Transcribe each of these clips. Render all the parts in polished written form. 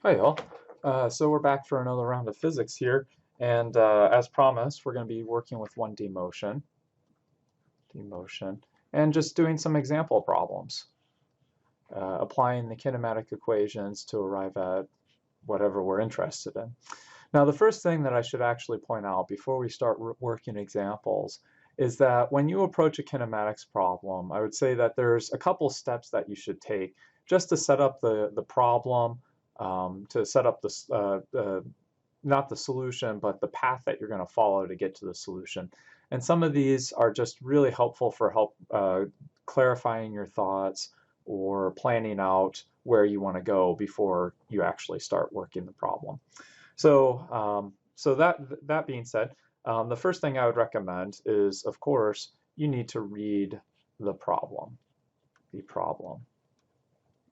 Hi all. So we're back for another round of physics here, and as promised, we're going to be working with 1D motion, and just doing some example problems, applying the kinematic equations to arrive at whatever we're interested in. Now, the first thing that I should actually point out before we start working examples is that when you approach a kinematics problem, I would say that there's a couple steps that you should take just to set up the problem, to set up not the solution, but the path that you're going to follow to get to the solution. And some of these are just really helpful for clarifying your thoughts or planning out where you want to go before you actually start working the problem. So that being said, the first thing I would recommend is, of course, you need to read the problem.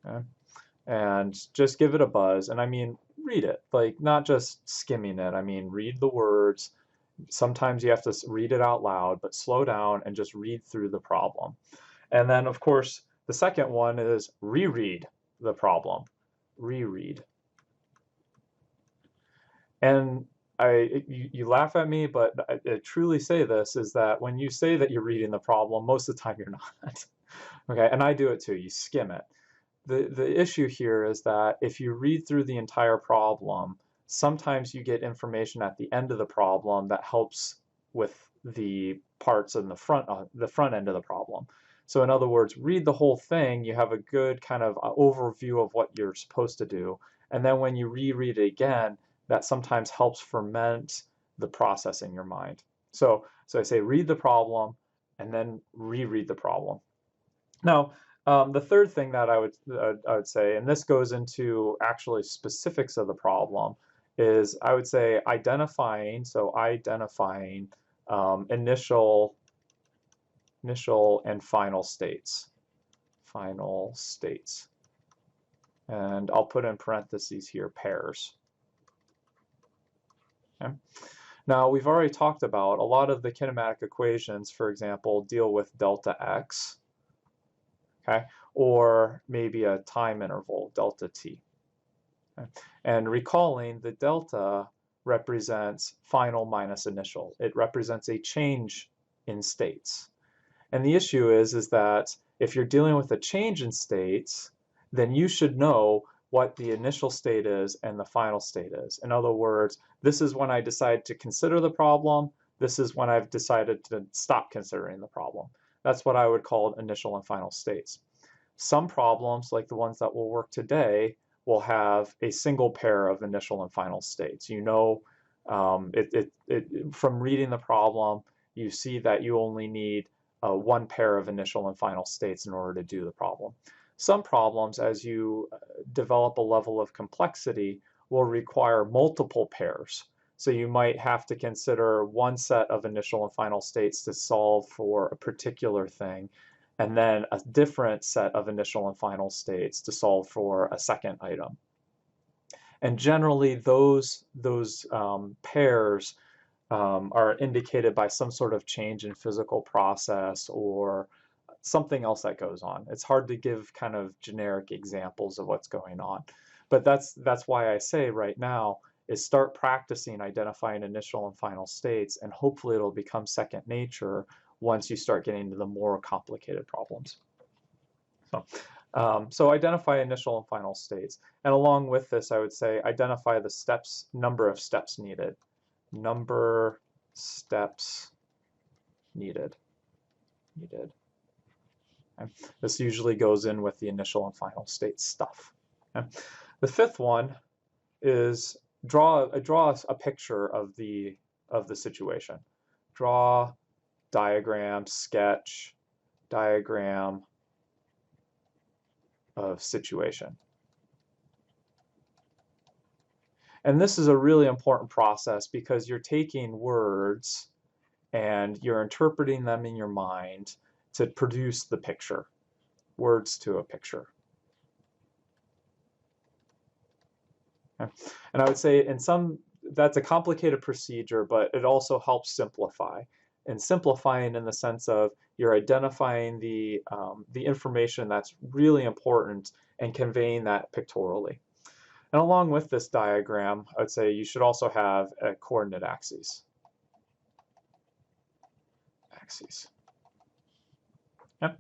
Okay? And just give it a buzz. And I mean, read it, like not just skimming it. I mean, read the words. Sometimes you have to read it out loud, but slow down and just read through the problem. And then, of course, the second one is reread the problem. Reread. And you laugh at me, but I truly say this, is that when you say that you're reading the problem, most of the time you're not. Okay, and I do it too. You skim it. The issue here is that if you read through the entire problem, sometimes you get information at the end of the problem that helps with the parts in the front end of the problem. So in other words, read the whole thing, you have a good kind of overview of what you're supposed to do. And then when you reread it again, that sometimes helps ferment the process in your mind. So I say read the problem and then reread the problem. Now, the third thing that I would say, and this goes into actually specifics of the problem, is I would say identifying. So identifying initial and final states. Final states. And I'll put in parentheses here, pairs. Okay. Now, we've already talked about a lot of the kinematic equations, for example, deal with delta x, okay, or maybe a time interval, delta t. Okay? And recalling, the delta represents final minus initial. It represents a change in states. And the issue is that if you're dealing with a change in states, then you should know what the initial state is and the final state is. In other words, this is when I decide to consider the problem. This is when I've decided to stop considering the problem. That's what I would call initial and final states. Some problems, like the ones that we'll work today, will have a single pair of initial and final states. You know, from reading the problem, you see that you only need one pair of initial and final states in order to do the problem. Some problems, as you develop a level of complexity, will require multiple pairs. So you might have to consider one set of initial and final states to solve for a particular thing, and then a different set of initial and final states to solve for a second item. And generally, those pairs are indicated by some sort of change in physical process or something else that goes on. It's hard to give kind of generic examples of what's going on. But that's why I say right now is start practicing identifying initial and final states, and hopefully it'll become second nature once you start getting into the more complicated problems. So identify initial and final states. And along with this, I would say identify the steps, number of steps needed. Number steps needed. Okay. This usually goes in with the initial and final state stuff. Okay. The fifth one is draw a picture of the situation. Draw, diagram, sketch, diagram of situation. And this is a really important process because you're taking words and you're interpreting them in your mind to produce the picture, words to a picture. Okay. And I would say that's a complicated procedure, but it also helps simplify. And simplifying in the sense of you're identifying the information that's really important and conveying that pictorially. And along with this diagram, I would say you should also have a coordinate axes. Yep.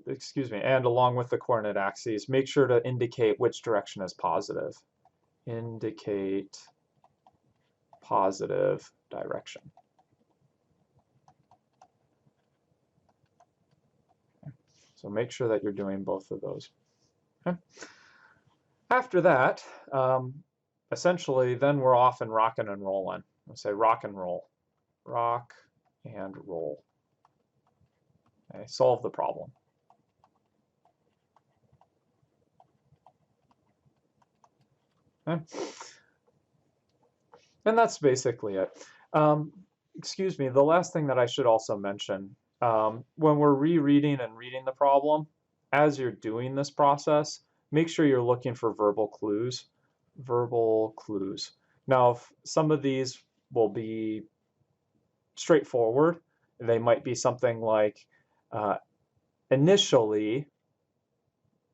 Excuse me, and along with the coordinate axes, make sure to indicate which direction is positive. Indicate positive direction. So make sure that you're doing both of those. Okay. After that, essentially, then we're off and rocking and rolling. Let's say rock and roll. Rock and roll. Okay, solve the problem. Okay. And that's basically it. Excuse me, the last thing that I should also mention, when we're rereading and reading the problem, as you're doing this process, make sure you're looking for verbal clues. Verbal clues. Now, some of these will be straightforward. They might be something like, initially,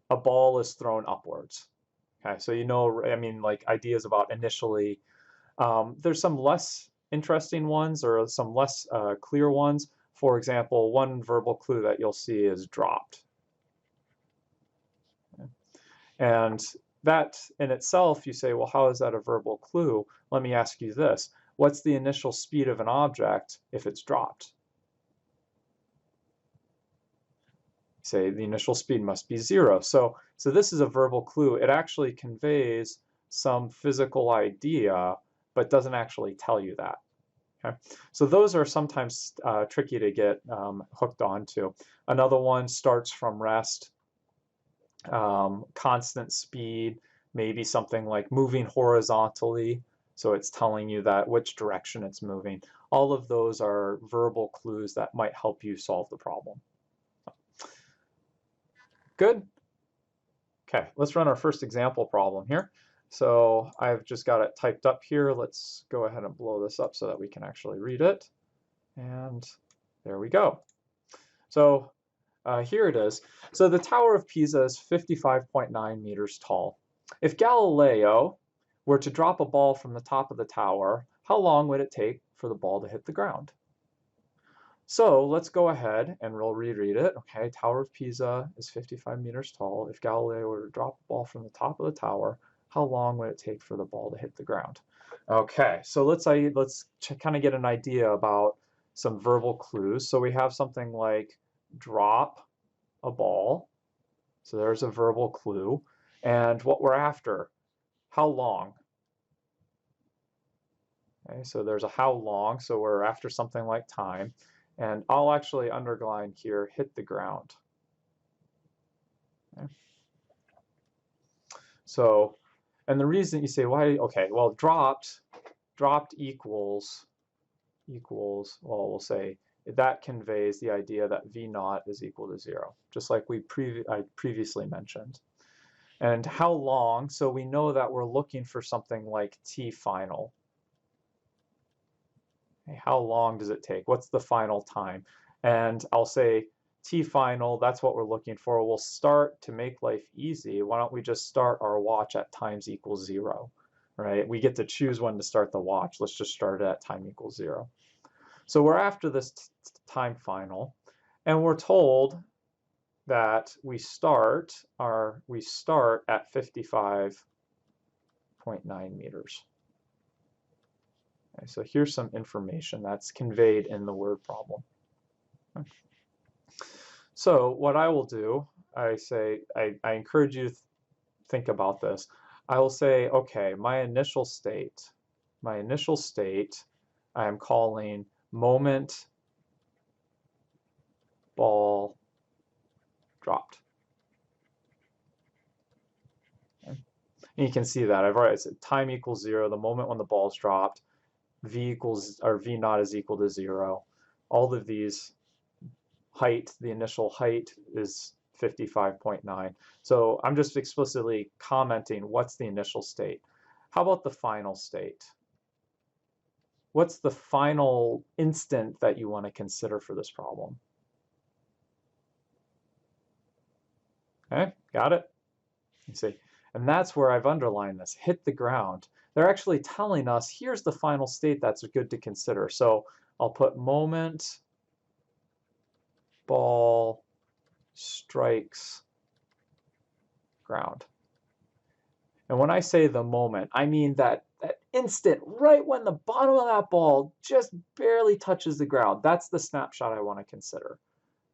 a ball is thrown upwards. Okay, so you know, I mean, like ideas about initially. There's some less interesting ones or some less clear ones. For example, one verbal clue that you'll see is dropped. And that in itself, you say, well, how is that a verbal clue? Let me ask you this. What's the initial speed of an object if it's dropped? Say the initial speed must be 0. So this is a verbal clue. It actually conveys some physical idea, but doesn't actually tell you that. Okay, so those are sometimes tricky to get hooked onto. Another one starts from rest, constant speed, maybe something like moving horizontally. So it's telling you that which direction it's moving. All of those are verbal clues that might help you solve the problem. Good. Okay, let's run our first example problem here. So I've just got it typed up here. Let's go ahead and blow this up so that we can actually read it. And there we go. So here it is. So the Tower of Pisa is 55.9 meters tall. If Galileo were to drop a ball from the top of the tower, how long would it take for the ball to hit the ground? So let's go ahead and we'll reread it. Okay, Tower of Pisa is 55 meters tall. If Galileo were to drop a ball from the top of the tower, how long would it take for the ball to hit the ground? Okay, so let's kind of get an idea about some verbal clues. So we have something like drop a ball. So there's a verbal clue. And what we're after, how long? Okay, so there's a how long, so we're after something like time. And I'll actually underline here, hit the ground. Okay. So, and the reason you say, why, okay, well, dropped equals, well, we'll say that conveys the idea that V naught is equal to 0, just like I previously mentioned. And how long, so we know that we're looking for something like T final. How long does it take? What's the final time? And I'll say T final, that's what we're looking for. We'll start, to make life easy, why don't we just start our watch at times equals 0, right? We get to choose when to start the watch. Let's just start it at time equals 0. So we're after this time final, and we're told that we start at 55.9 meters. Okay, so here's some information that's conveyed in the word problem. Okay. So what I will do, I encourage you to think about this. I will say, okay, my initial state, I am calling moment ball dropped. Okay. And you can see that I've already said time equals 0, the moment when the ball's dropped, V naught is equal to 0. All of these height, the initial height is 55.9. So I'm just explicitly commenting what's the initial state. How about the final state? What's the final instant that you want to consider for this problem? Okay, got it? You see, and that's where I've underlined this, hit the ground. They're actually telling us, here's the final state that's good to consider. So I'll put moment, ball strikes ground. And when I say the moment, I mean that instant, right when the bottom of that ball just barely touches the ground. That's the snapshot I want to consider.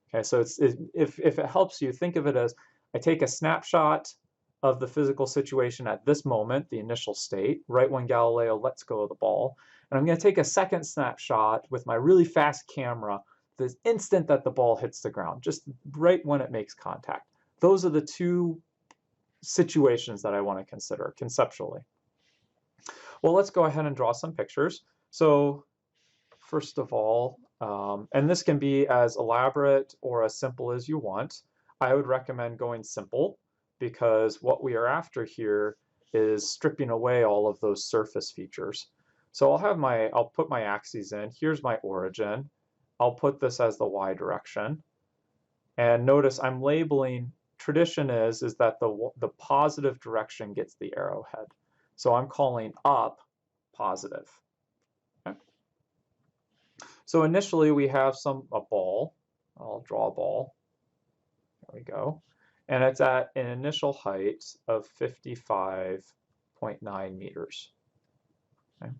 Okay, so if it helps you, think of it as I take a snapshot of the physical situation at this moment, the initial state, right when Galileo lets go of the ball. And I'm going to take a second snapshot with my really fast camera, the instant that the ball hits the ground, just right when it makes contact. Those are the two situations that I want to consider conceptually. Well, let's go ahead and draw some pictures. So first of all, and this can be as elaborate or as simple as you want. I would recommend going simple because what we are after here is stripping away all of those surface features. So I'll put my axes in. Here's my origin. I'll put this as the y direction. And notice I'm labeling, tradition is that the positive direction gets the arrowhead. So I'm calling up positive. Okay. So initially we have a ball. I'll draw a ball. There we go. And it's at an initial height of 55.9 meters. Okay.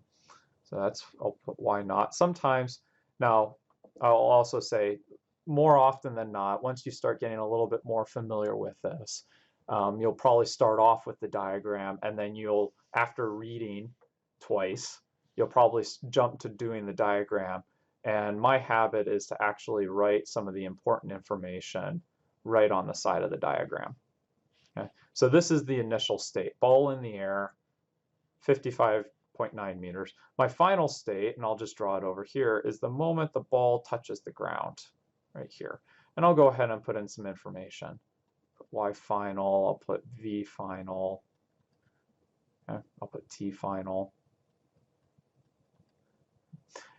So I'll put y naught. Sometimes, now I'll also say, more often than not, once you start getting a little bit more familiar with this, you'll probably start off with the diagram, and then after reading twice, you'll probably jump to doing the diagram. And my habit is to actually write some of the important information right on the side of the diagram. Okay? So this is the initial state, ball in the air, 55.9 meters. My final state, and I'll just draw it over here, is the moment the ball touches the ground, right here. And I'll go ahead and put in some information. Put y final, I'll put v final, okay? I'll put t final.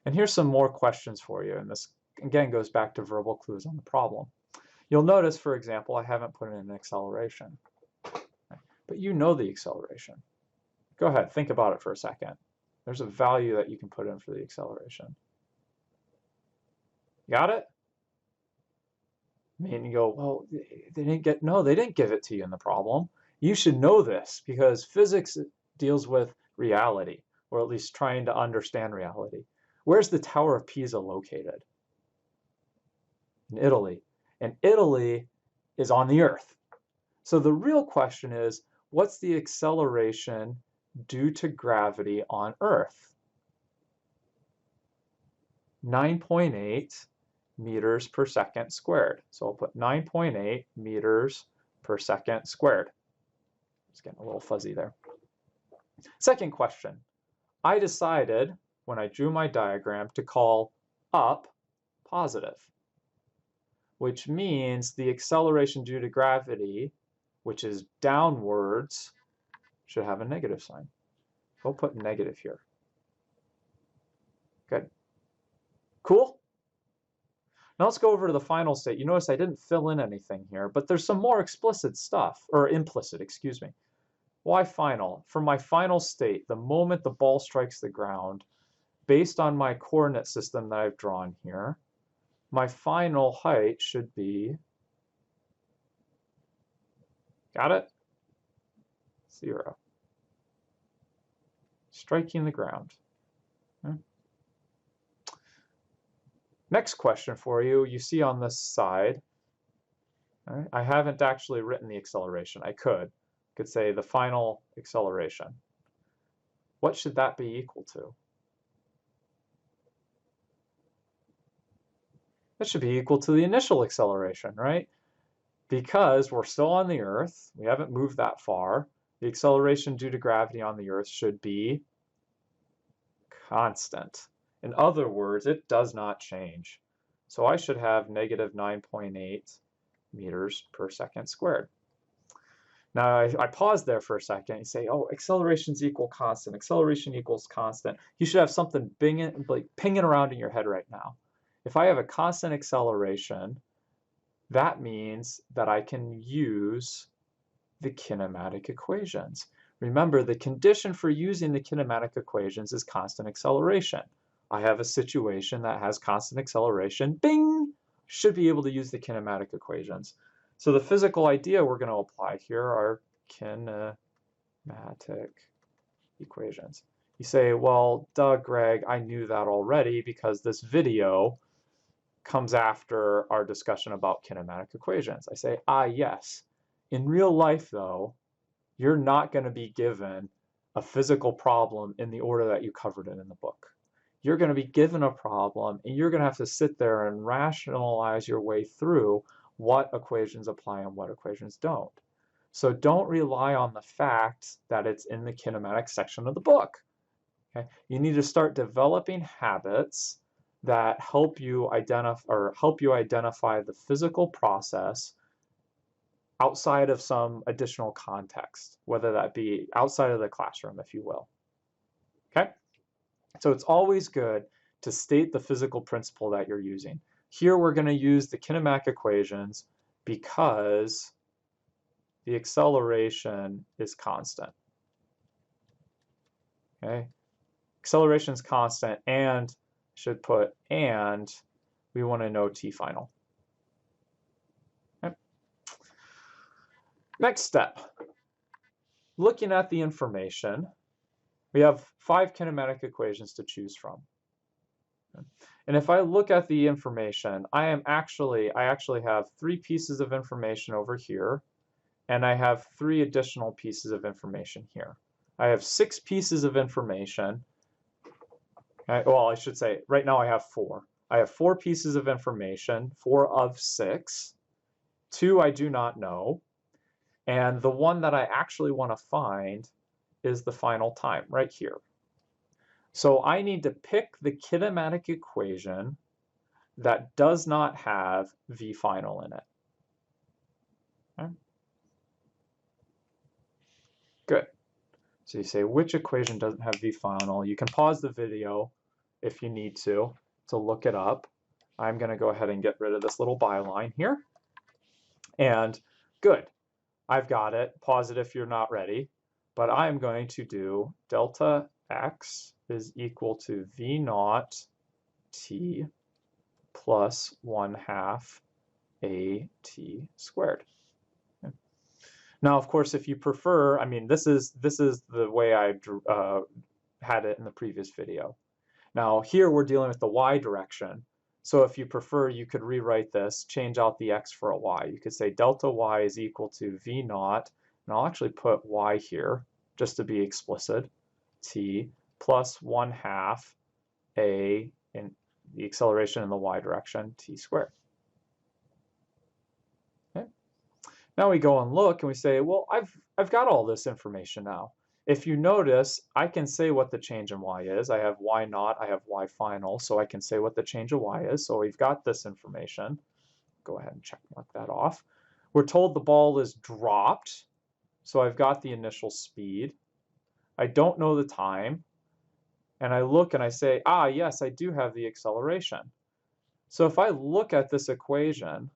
And here's some more questions for you, and this again goes back to verbal clues on the problem. You'll notice, for example, I haven't put in an acceleration, but you know the acceleration. Go ahead, think about it for a second. There's a value that you can put in for the acceleration. Got it? I mean, you go, well, they didn't give it to you in the problem. You should know this because physics deals with reality, or at least trying to understand reality. Where's the Tower of Pisa located? In Italy. And Italy is on the Earth. So the real question is, what's the acceleration due to gravity on Earth? 9.8 meters per second squared. So I'll put 9.8 meters per second squared. It's getting a little fuzzy there. Second question. I decided when I drew my diagram to call up positive, which means the acceleration due to gravity, which is downwards, should have a negative sign. We'll put negative here. Good. Cool? Now let's go over to the final state. You notice I didn't fill in anything here, but there's some more explicit stuff, or implicit, excuse me. Why final? For my final state, the moment the ball strikes the ground, based on my coordinate system that I've drawn here, my final height should be, got it? 0. Striking the ground. Okay. Next question for you, you see on this side, right, I haven't actually written the acceleration. I could say the final acceleration. What should that be equal to? That should be equal to the initial acceleration, right? Because we're still on the Earth, we haven't moved that far, the acceleration due to gravity on the Earth should be constant. In other words, it does not change. So I should have negative 9.8 meters per second squared. Now I pause there for a second and say, oh, accelerations equal constant, acceleration equals constant. You should have something pinging around in your head right now. If I have a constant acceleration, that means that I can use the kinematic equations. Remember, the condition for using the kinematic equations is constant acceleration. I have a situation that has constant acceleration. Bing! Should be able to use the kinematic equations. So the physical idea we're going to apply here are kinematic equations. You say, well, duh, Greg, I knew that already because this video comes after our discussion about kinematic equations. I say, yes. In real life, though, you're not going to be given a physical problem in the order that you covered it in the book. You're going to be given a problem, and you're going to have to sit there and rationalize your way through what equations apply and what equations don't. So don't rely on the fact that it's in the kinematic section of the book. Okay? You need to start developing habits that help you identify the physical process outside of some additional context, whether that be outside of the classroom, if you will. Okay? So it's always good to state the physical principle that you're using. Here we're going to use the kinematic equations because the acceleration is constant. Okay? Acceleration is constant, and should put and we want to know t final. Okay? Next step, looking at the information, we have 5 kinematic equations to choose from. And if I look at the information, I actually have 3 pieces of information over here, and I have 3 additional pieces of information here. I have 6 pieces of information. Well, I should say, right now I have 4. I have 4 pieces of information, 4 of 6. 2 I do not know. And the one that I actually want to find is the final time, right here. So I need to pick the kinematic equation that does not have v final in it. Okay? Good. So you say, which equation doesn't have v final? You can pause the video if you need to look it up. I'm going to go ahead and get rid of this little byline here. And good. I've got it. Pause it if you're not ready. But I'm going to do delta x is equal to v naught t plus 1/2 at squared. Okay. Now, of course, if you prefer, I mean, this is the way I had it in the previous video. Now, here we're dealing with the y direction. So if you prefer, you could rewrite this, change out the x for a y. You could say delta y is equal to v naught, and I'll actually put y here, just to be explicit, t plus 1/2 a in the acceleration in the y direction, t squared. Okay. Now we go and look, and we say, well, I've got all this information now. If you notice, I can say what the change in y is. I have y naught, I have y final, so I can say what the change of y is. So we've got this information. Go ahead and check mark that off. We're told the ball is dropped, so I've got the initial speed. I don't know the time, and I look and I say, yes, I do have the acceleration. So if I look at this equation,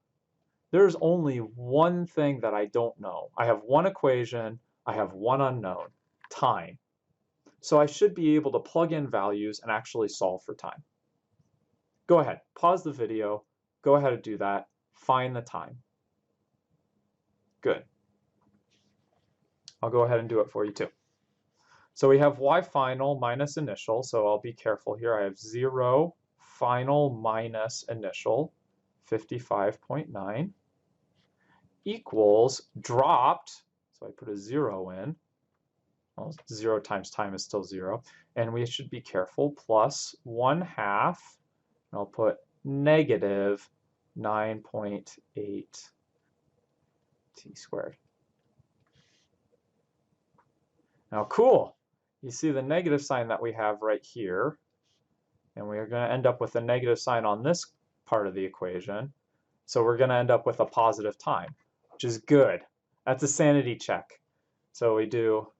there's only one thing that I don't know. I have one equation, I have one unknown, time. So I should be able to plug in values and actually solve for time. Go ahead, pause the video, go ahead and do that, find the time. Good. I'll go ahead and do it for you too. So we have y final minus initial, so I'll be careful here. I have 0 final minus initial, 55.9, equals dropped, so I put a 0 in. Well, 0 times time is still 0. And we should be careful, plus 1/2, and I'll put negative 9.8 t squared. Now, cool. You see the negative sign that we have right here, and we're going to end up with a negative sign on this part of the equation. So we're going to end up with a positive time, which is good. That's a sanity check. So we do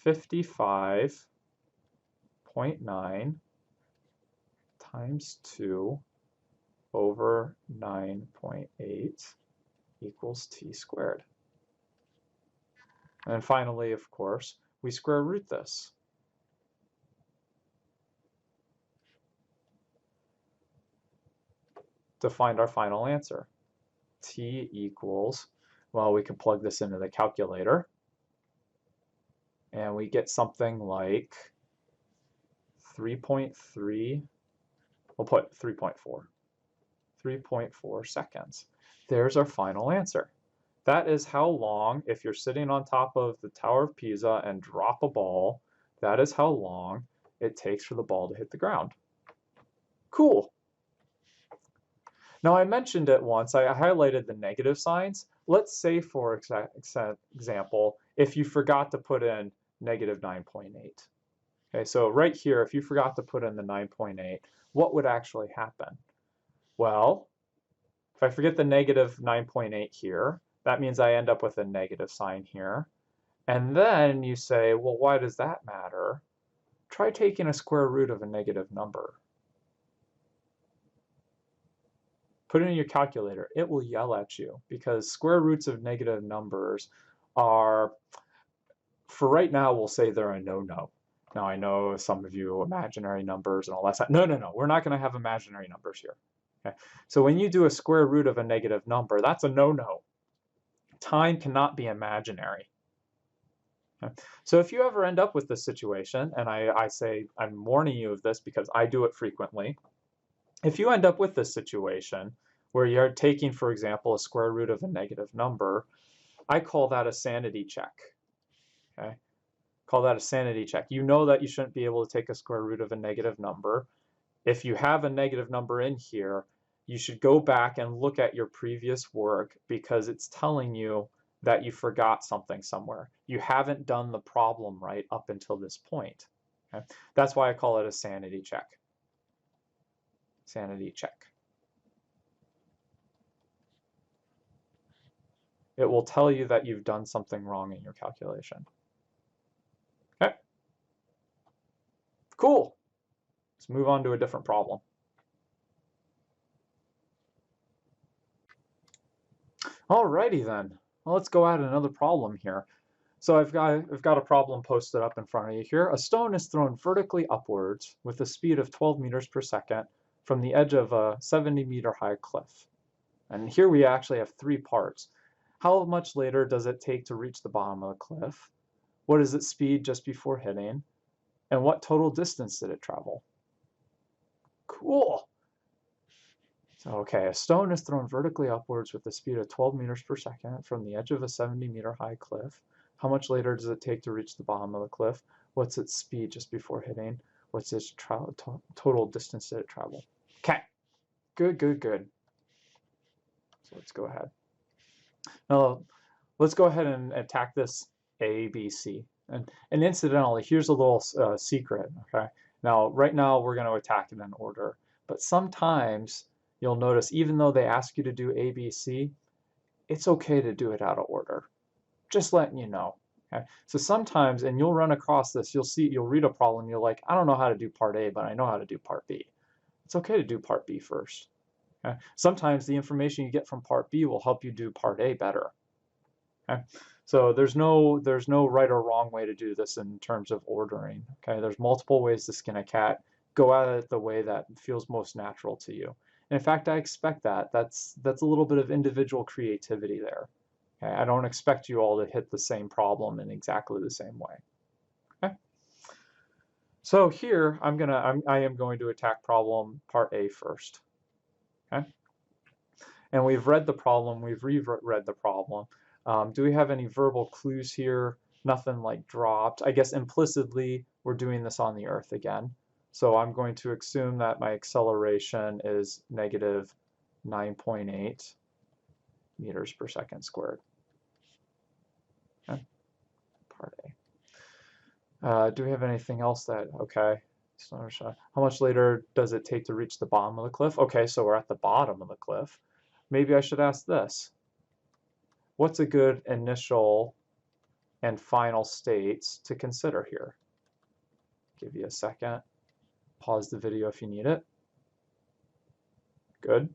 55.9 times 2 over 9.8 equals t squared. And finally, of course, we square root this. To find our final answer. T equals, well, we can plug this into the calculator, and we get something like 3.3, we'll put 3.4, 3.4 seconds. There's our final answer. That is how long, if you're sitting on top of the Tower of Pisa and drop a ball, that is how long it takes for the ball to hit the ground. Cool. Now I mentioned it once, I highlighted the negative signs. Let's say, for example, if you forgot to put in negative 9.8. Okay, so right here, if you forgot to put in the 9.8, what would actually happen? Well, if I forget the negative 9.8 here, that means I end up with a negative sign here. And then you say, well, why does that matter? Try taking a square root of a negative number. Put it in your calculator. It will yell at you because square roots of negative numbers are, for right now, we'll say they're a no-no. Now, I know some of you imaginary numbers and all that stuff. No, no, no. We're not going to have imaginary numbers here. Okay? So when you do a square root of a negative number, that's a no-no. Time cannot be imaginary. Okay? So if you ever end up with this situation, and I say I'm warning you of this because I do it frequently, if you end up with this situation where you're taking, for example, a square root of a negative number, I call that a sanity check. Okay? Call that a sanity check. You know that you shouldn't be able to take a square root of a negative number. If you have a negative number in here, you should go back and look at your previous work because it's telling you that you forgot something somewhere. You haven't done the problem right up until this point. Okay? That's why I call it a sanity check. Sanity check. It will tell you that you've done something wrong in your calculation. Okay. Cool. Let's move on to a different problem. Alrighty then. Well, let's go at another problem here. So I've got a problem posted up in front of you here. A stone is thrown vertically upwards with a speed of 12 meters per second from the edge of a 70-meter high cliff. And here we actually have three parts. How much later does it take to reach the bottom of the cliff? What is its speed just before hitting? And what total distance did it travel? Cool. So, okay, a stone is thrown vertically upwards with a speed of 12 meters per second from the edge of a 70-meter high cliff. How much later does it take to reach the bottom of the cliff? What's its speed just before hitting? What's its total distance did it travel? Okay, good, good, good. So let's go ahead. Now, let's go ahead and attack this A, B, C. And incidentally, here's a little secret, okay? Now, right now, we're going to attack it in order. But sometimes, you'll notice, even though they ask you to do A, B, C, it's okay to do it out of order. Just letting you know. Okay? So sometimes, and you'll run across this, you'll read a problem, you're like, I don't know how to do part A, but I know how to do part B. It's okay to do part B first. Okay? Sometimes the information you get from part B will help you do part A better. Okay? So there's no right or wrong way to do this in terms of ordering. Okay? There's multiple ways to skin a cat. Go at it the way that feels most natural to you. And in fact, I expect that. That's a little bit of individual creativity there. Okay? I don't expect you all to hit the same problem in exactly the same way. Okay? So here I am going to attack problem part A first. Okay? And we've read the problem, we've reread the problem. Do we have any verbal clues here? Nothing like dropped. I guess implicitly we're doing this on the Earth again. So I'm going to assume that my acceleration is negative 9.8 meters per second squared. Okay. Part A. Do we have anything else that, okay. How much later does it take to reach the bottom of the cliff? Okay, so we're at the bottom of the cliff. Maybe I should ask this. What's a good initial and final states to consider here? Give you a second. Pause the video if you need it. Good.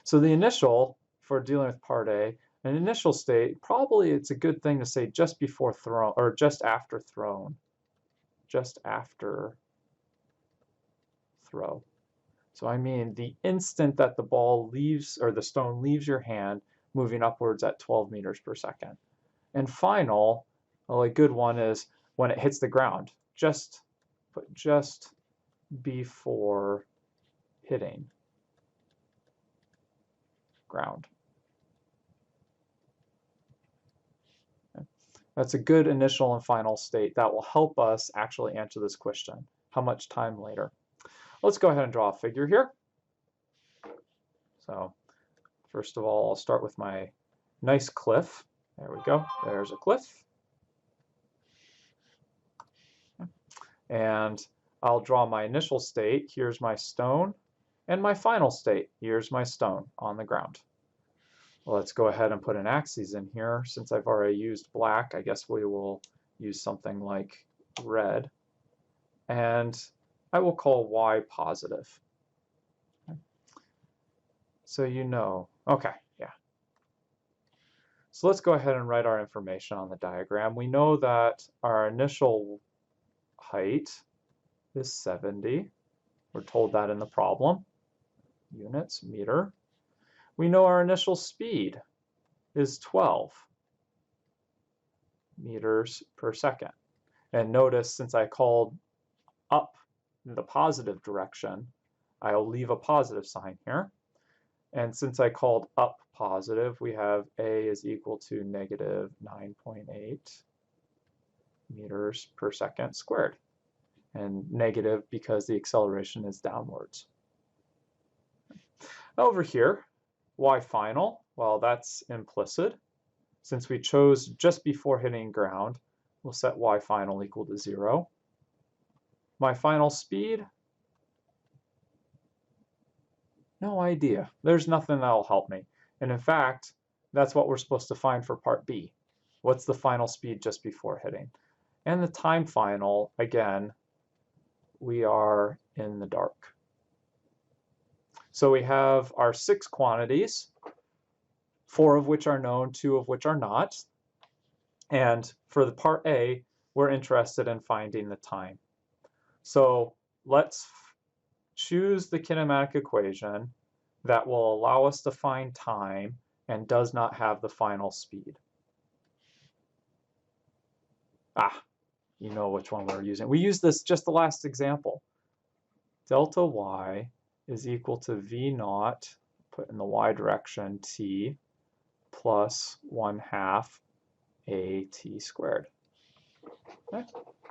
So the initial for dealing with part A, An initial state, probably it's a good thing to say just before thrown, or just after thrown. Just after throw. So I mean the instant that the ball leaves, or the stone leaves your hand, moving upwards at 12 meters per second. And final, well, a good one is when it hits the ground, just before hitting ground. Okay. That's a good initial and final state that will help us actually answer this question. How much time later? Let's go ahead and draw a figure here. So first of all, I'll start with my nice cliff. There we go. There's a cliff. And I'll draw my initial state. Here's my stone. And my final state. Here's my stone on the ground. Well, let's go ahead and put an axis in here. Since I've already used black, I guess we will use something like red. And I will call y positive. Okay. So you know. Okay, yeah. So let's go ahead and write our information on the diagram. We know that our initial height is 70. We're told that in the problem. Units, meter. We know our initial speed is 12 meters per second. And notice, since I called up in the positive direction, I'll leave a positive sign here. And since I called up positive, we have a is equal to negative 9.8 meters per second squared. And negative because the acceleration is downwards. Over here, y final, well, that's implicit. Since we chose just before hitting ground, we'll set y final equal to 0. My final speed, no idea. There's nothing that'll help me. And in fact, that's what we're supposed to find for part B. What's the final speed just before hitting? And the time final, again, we are in the dark. So we have our 6 quantities, 4 of which are known, 2 of which are not. And for the part A, we're interested in finding the time. So let's choose the kinematic equation that will allow us to find time and does not have the final speed. You know which one we're using. We used this just the last example. Delta y is equal to v naught, put in the y direction, t, plus 1/2 a t squared. Okay.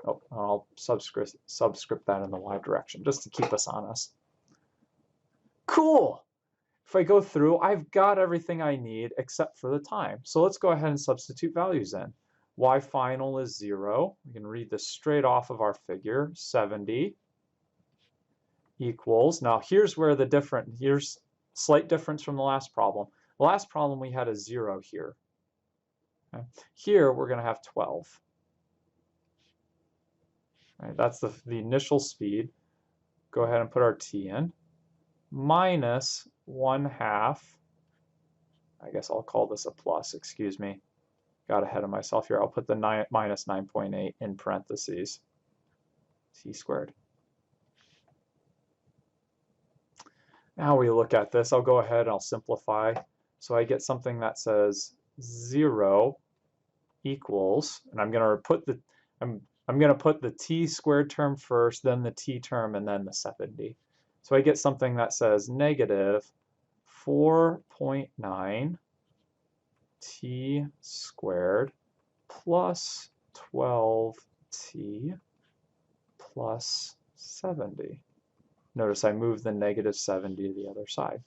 Oh, I'll subscript that in the y direction, just to keep us honest. Cool! If I go through, I've got everything I need except for the time. So let's go ahead and substitute values in. Y final is 0. We can read this straight off of our figure. 70 equals, now here's where here's slight difference from the last problem. The last problem we had a 0 here. Okay. Here we're going to have 12. Right, that's the initial speed. Go ahead and put our t in. Minus 1/2. I guess I'll call this a plus, excuse me. Got ahead of myself here. I'll put the minus 9.8 in parentheses. T squared. Now we look at this. I'll go ahead and I'll simplify. So I get something that says 0 equals, and I'm going to put the t squared term first, then the t term, and then the 70. So I get something that says negative 4.9 t squared plus 12t plus 70. Notice I moved the negative 70 to the other side.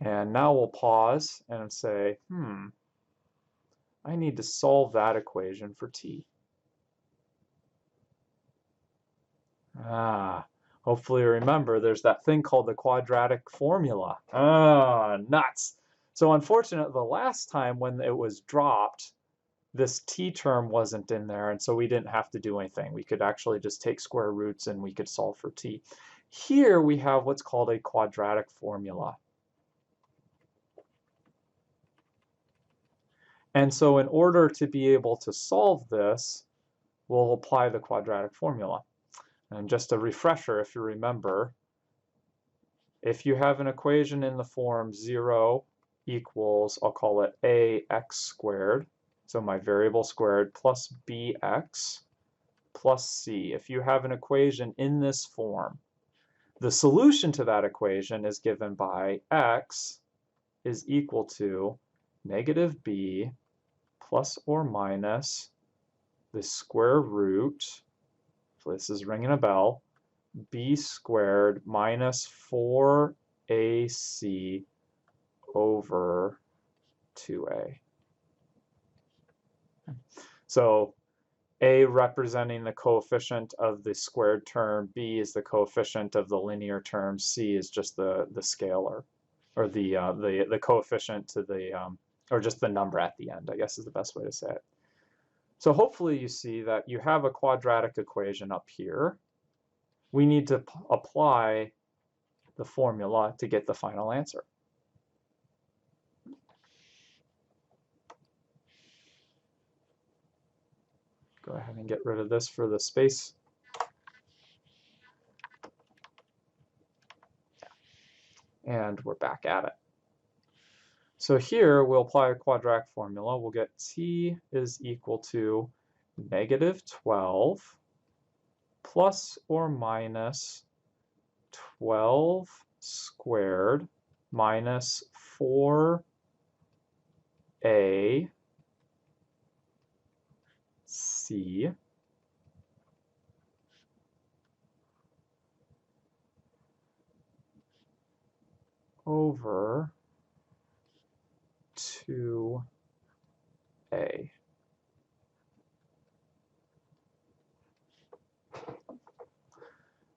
And now we'll pause and say, I need to solve that equation for t. Hopefully remember there's that thing called the quadratic formula. Nuts. So unfortunately, the last time when it was dropped, this t term wasn't in there, and so we didn't have to do anything. We could actually just take square roots and we could solve for t. Here we have what's called a quadratic formula. And so in order to be able to solve this, we'll apply the quadratic formula. And just a refresher, if you remember, if you have an equation in the form 0 equals, I'll call it ax squared, so my variable squared, plus bx plus c. If you have an equation in this form, the solution to that equation is given by x is equal to negative b plus or minus the square root, so this is ringing a bell, b squared minus 4ac over 2a. So a representing the coefficient of the squared term, b is the coefficient of the linear term, c is just the scalar, or the coefficient to the, or just the number at the end, I guess is the best way to say it. So hopefully you see that you have a quadratic equation up here. We need to apply the formula to get the final answer. Go ahead and get rid of this for the space. And we're back at it. So here we'll apply a quadratic formula. We'll get t is equal to negative 12 plus or minus 12 squared minus 4a c over 2a.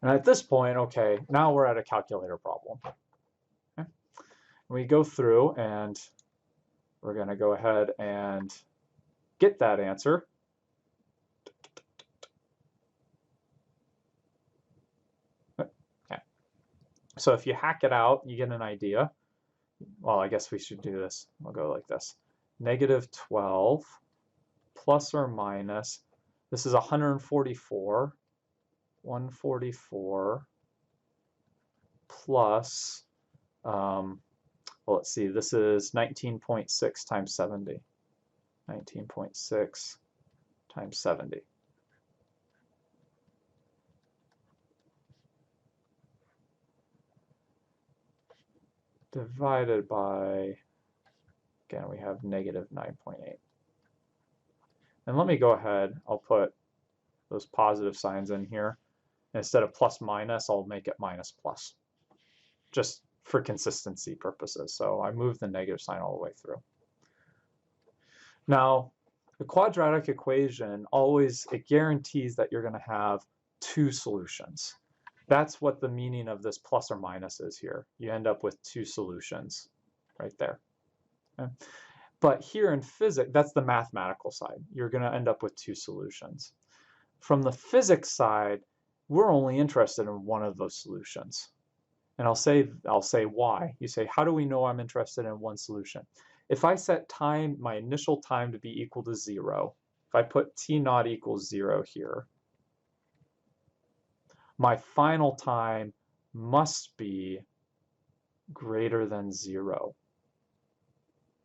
And at this point, okay, now we're at a calculator problem. Okay. We go through and we're going to go ahead and get that answer. Okay. So if you hack it out, you get an idea. Well, I guess we should do this. We'll go like this. Negative 12 plus or minus, this is 144 plus, well, let's see, this is 19.6 times 70. 19.6 times 70. Divided by, again, we have negative 9.8. And let me go ahead, I'll put those positive signs in here. Instead of plus minus, I'll make it minus plus, just for consistency purposes. So I move the negative sign all the way through. Now, the quadratic equation always, it guarantees that you're going to have two solutions. That's what the meaning of this plus or minus is here. You end up with two solutions right there. Okay? But here in physics, that's the mathematical side. You're going to end up with two solutions. From the physics side, we're only interested in one of those solutions. And I'll say why. You say, how do we know I'm interested in one solution? If I set time, my initial time to be equal to 0, if I put t naught equals 0 here, my final time must be greater than 0.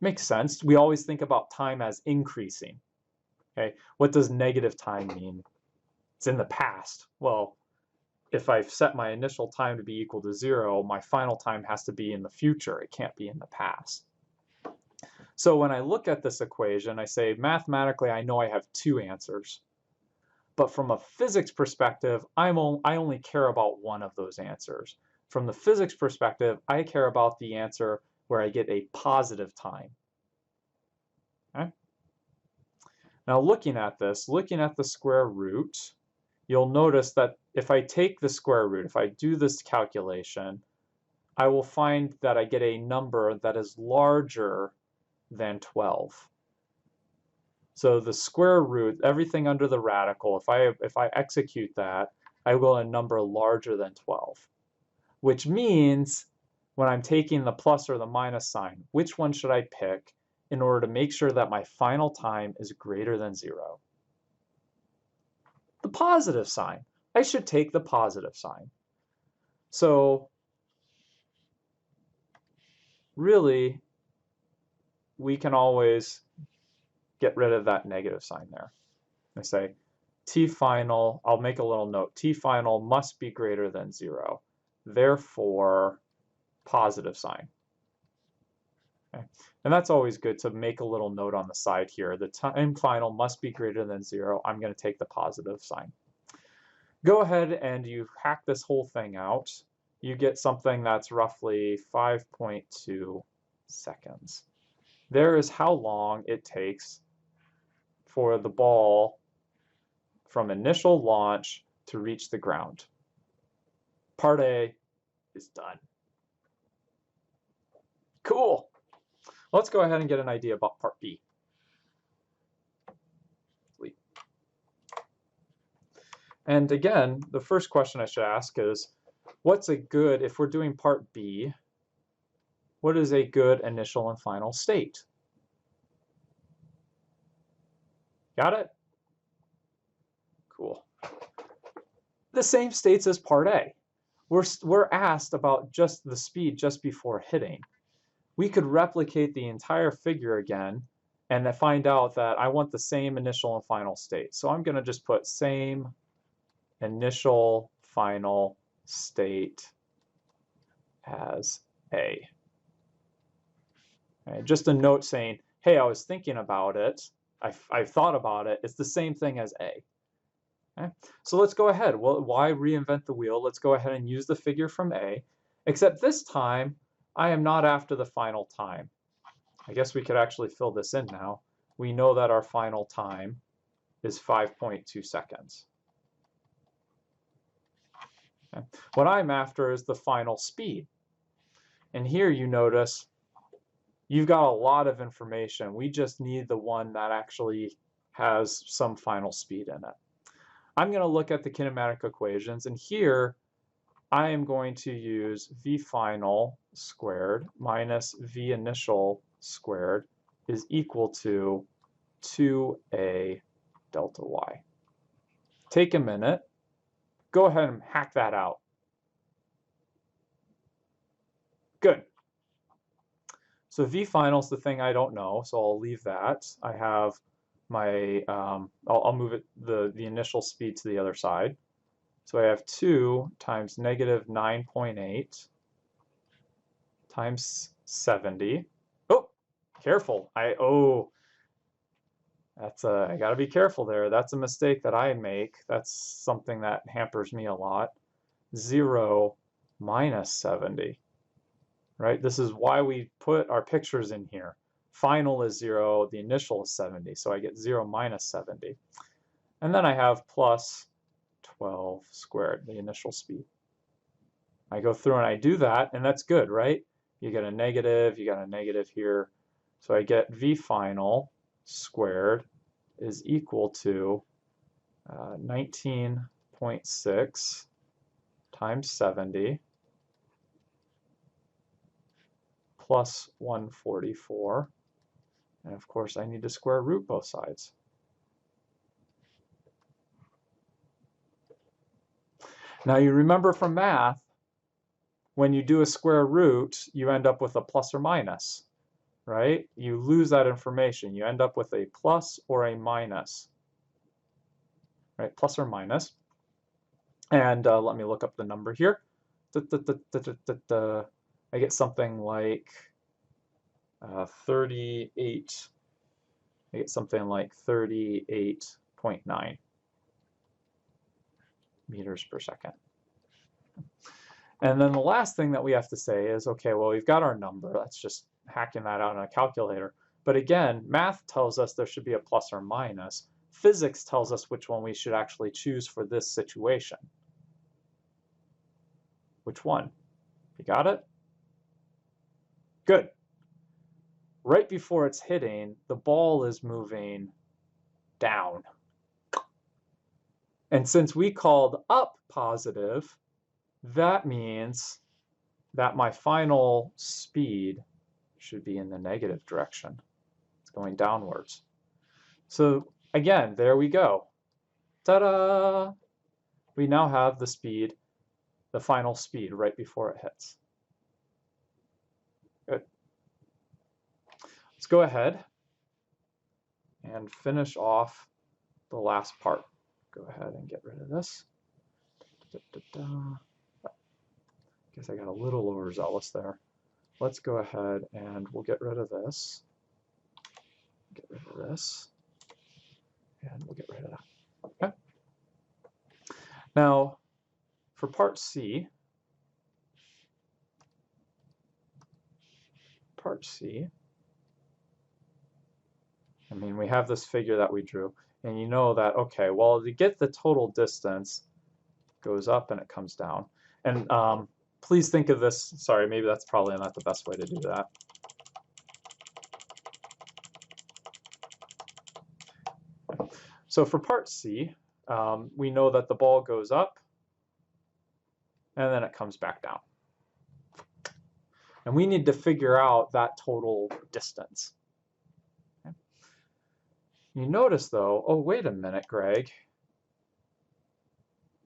Makes sense. We always think about time as increasing. Okay, what does negative time mean? It's in the past. Well, if I've set my initial time to be equal to 0, my final time has to be in the future. It can't be in the past. So when I look at this equation, I say mathematically I know I have two answers. But from a physics perspective, I only care about one of those answers. From the physics perspective, I care about the answer where I get a positive time. Okay? Now looking at this, looking at the square root, you'll notice that if I take the square root, if I do this calculation, I will find that I get a number that is larger than 12. So the square root, everything under the radical, if I execute that, I will get a number larger than 12, which means when I'm taking the plus or the minus sign, which one should I pick? in order to make sure that my final time is greater than 0? The positive sign. I should take the positive sign. So really, we can always get rid of that negative sign there. I say t final, I'll make a little note, t final must be greater than 0. Therefore, positive sign. Okay. And that's always good to make a little note on the side here. The time final must be greater than 0. I'm going to take the positive sign. Go ahead and you hack this whole thing out. You get something that's roughly 5.2 seconds. There is how long it takes for the ball from initial launch to reach the ground. Part A is done. Cool. Let's go ahead and get an idea about part B. And again, the first question I should ask is, what's a good, if we're doing part B, what is a good initial and final state? Got it? Cool. The same states as part A. We're asked about just the speed just before hitting. We could replicate the entire figure again and then find out that I want the same initial and final state. So I'm going to just put same initial final state as A. Okay, just a note saying, hey, I was thinking about it. I thought about it. It's the same thing as A. Okay? So let's go ahead. Well, why reinvent the wheel? Let's go ahead and use the figure from A, except this time I am not after the final time. I guess we could actually fill this in now. We know that our final time is 5.2 seconds. Okay. What I'm after is the final speed. And here you notice you've got a lot of information. We just need the one that actually has some final speed in it. I'm going to look at the kinematic equations, and here I am going to use v final squared minus v initial squared is equal to 2a delta y. Take a minute. Go ahead and hack that out. Good. So v final is the thing I don't know, so I'll leave that. I have my, I'll move it the initial speed to the other side. So I have 2 times negative 9.8 times 70. Oh, careful. I gotta be careful there. That's a mistake that I make. That's something that hampers me a lot. 0 minus 70, right? This is why we put our pictures in here. Final is 0, the initial is 70, so I get 0 minus 70. And then I have plus 12 squared, the initial speed. I go through and I do that, and that's good, right? You get a negative, you got a negative here. So I get v final squared is equal to 19.6 times 70 plus 144. And of course, I need to square root both sides. Now you remember from math, when you do a square root, you end up with a plus or minus, right? You lose that information. You end up with a plus or a minus, right? Plus or minus. And let me look up the number here. I get something like 38. I get something like 38.9 meters per second. And then the last thing that we have to say is, okay, well, we've got our number. That's just hacking that out on a calculator. But again, math tells us there should be a plus or minus. Physics tells us which one we should actually choose for this situation. Which one? You got it? Good. Right before it's hitting, the ball is moving down. And since we called up positive, that means that my final speed should be in the negative direction. It's going downwards. So again, there we go. Ta-da! We now have the speed, the final speed right before it hits. Good. Let's go ahead and finish off the last part. Go ahead and get rid of this. Guess I got a little overzealous there. Let's go ahead and we'll get rid of this. Get rid of this. And we'll get rid of that. Okay. Now, for part C, I mean, we have this figure that we drew, and you know that, okay, well, to get the total distance, it goes up and it comes down. And please think of this, sorry, maybe that's probably not the best way to do that. So for part C, we know that the ball goes up and then it comes back down. And we need to figure out that total distance. Okay. You notice though, oh, wait a minute, Greg.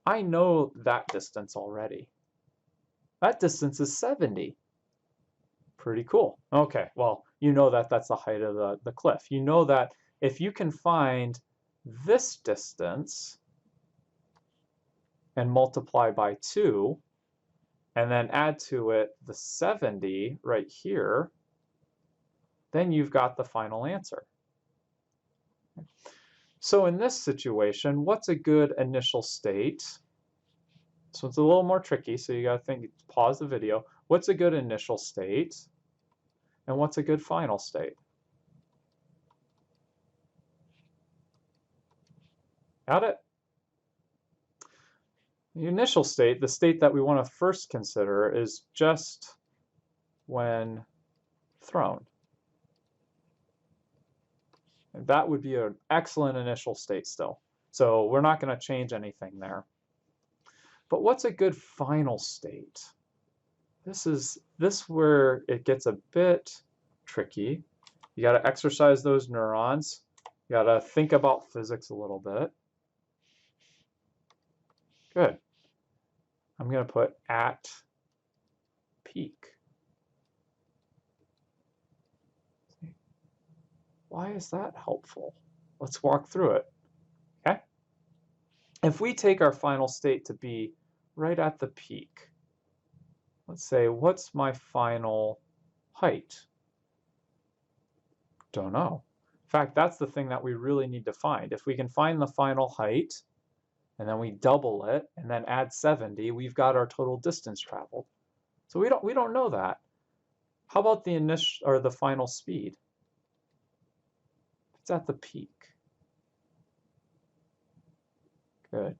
I know that distance already. That distance is 70. Pretty cool. Okay, well, you know that that's the height of the cliff. You know that if you can find this distance and multiply by 2, and then add to it the 70 right here, then you've got the final answer. So in this situation, what's a good initial state? So it's a little more tricky, so you gotta think, pause the video. What's a good initial state? And what's a good final state? Got it? The initial state, the state that we want to first consider, is just when thrown. And that would be an excellent initial state still. So we're not going to change anything there. But what's a good final state? This is where it gets a bit tricky. You got to exercise those neurons. You got to think about physics a little bit. Good. I'm going to put at peak. Why is that helpful? Let's walk through it. Okay? If we take our final state to be right at the peak, let's say, what's my final height? Don't know. In fact, that's the thing that we really need to find. If we can find the final height, and then we double it, and then add 70, we've got our total distance traveled. So we don't know that. How about the initial or the final speed? It's at the peak. Good.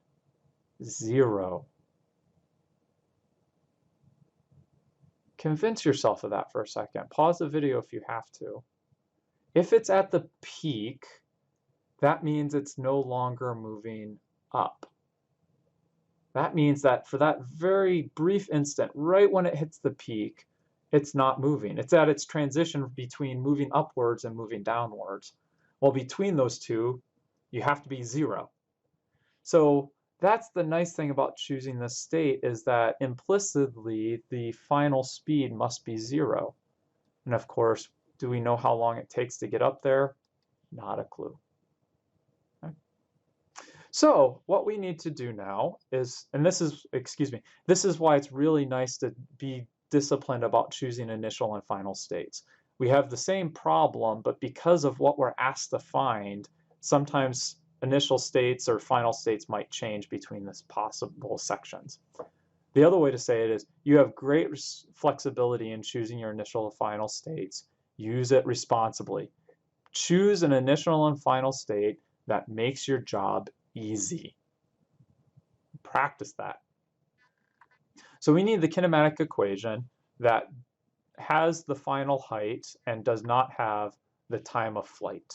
0. Convince yourself of that for a second. Pause the video if you have to. If it's at the peak, that means it's no longer moving up. That means that for that very brief instant, right when it hits the peak, it's not moving. It's at its transition between moving upwards and moving downwards. Well, between those two, you have to be 0. So that's the nice thing about choosing this state, is that implicitly the final speed must be 0. And of course, do we know how long it takes to get up there? Not a clue. Okay. So what we need to do now is, and this is, excuse me, this is why it's really nice to be disciplined about choosing initial and final states. We have the same problem, but because of what we're asked to find, sometimes initial states or final states might change between these possible sections. The other way to say it is, you have great flexibility in choosing your initial and final states. Use it responsibly. Choose an initial and final state that makes your job easy. Practice that. So we need the kinematic equation that has the final height and does not have the time of flight.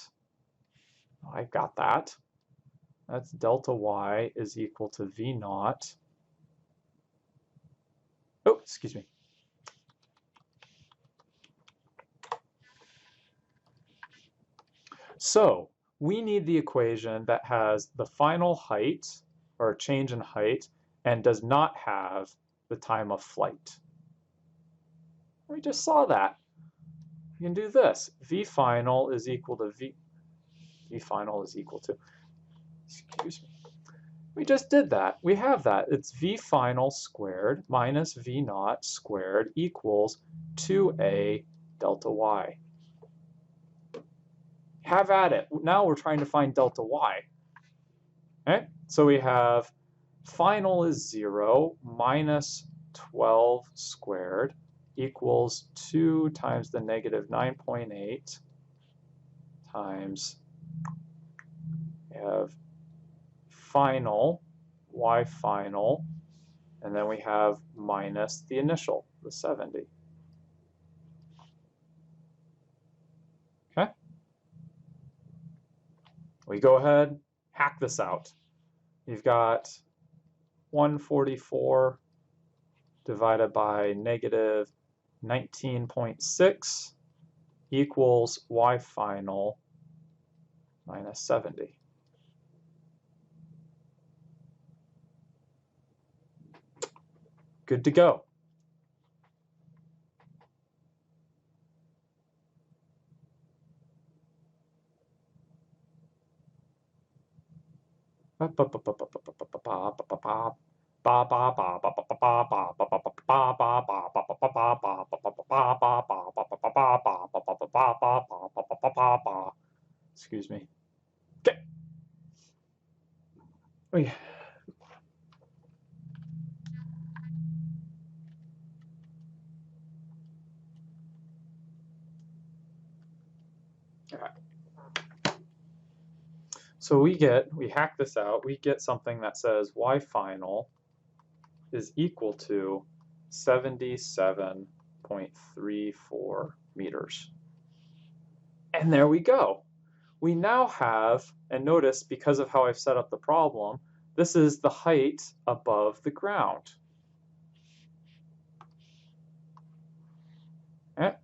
I've got that. That's delta y is equal to v naught. Oh, excuse me. So we need the equation that has the final height, or change in height, and does not have the time of flight. We just saw that. You can do this. V final is equal to V final is equal to, excuse me. We just did that. We have that. It's V final squared minus V naught squared equals 2a delta y. Have at it. Now we're trying to find delta y. Okay? So we have final is 0 minus 12 squared equals 2 times the negative 9.8 times, we have final, y final, and then we have minus the initial, the 70. Okay? We go ahead, hack this out. You've got 144 divided by negative 19.6 equals y final minus 70. Good to go. Excuse me. Okay. All right. So we hack this out, we get something that says y final is equal to 77.34 meters. And there we go. We now have, and notice because of how I've set up the problem, this is the height above the ground. Okay.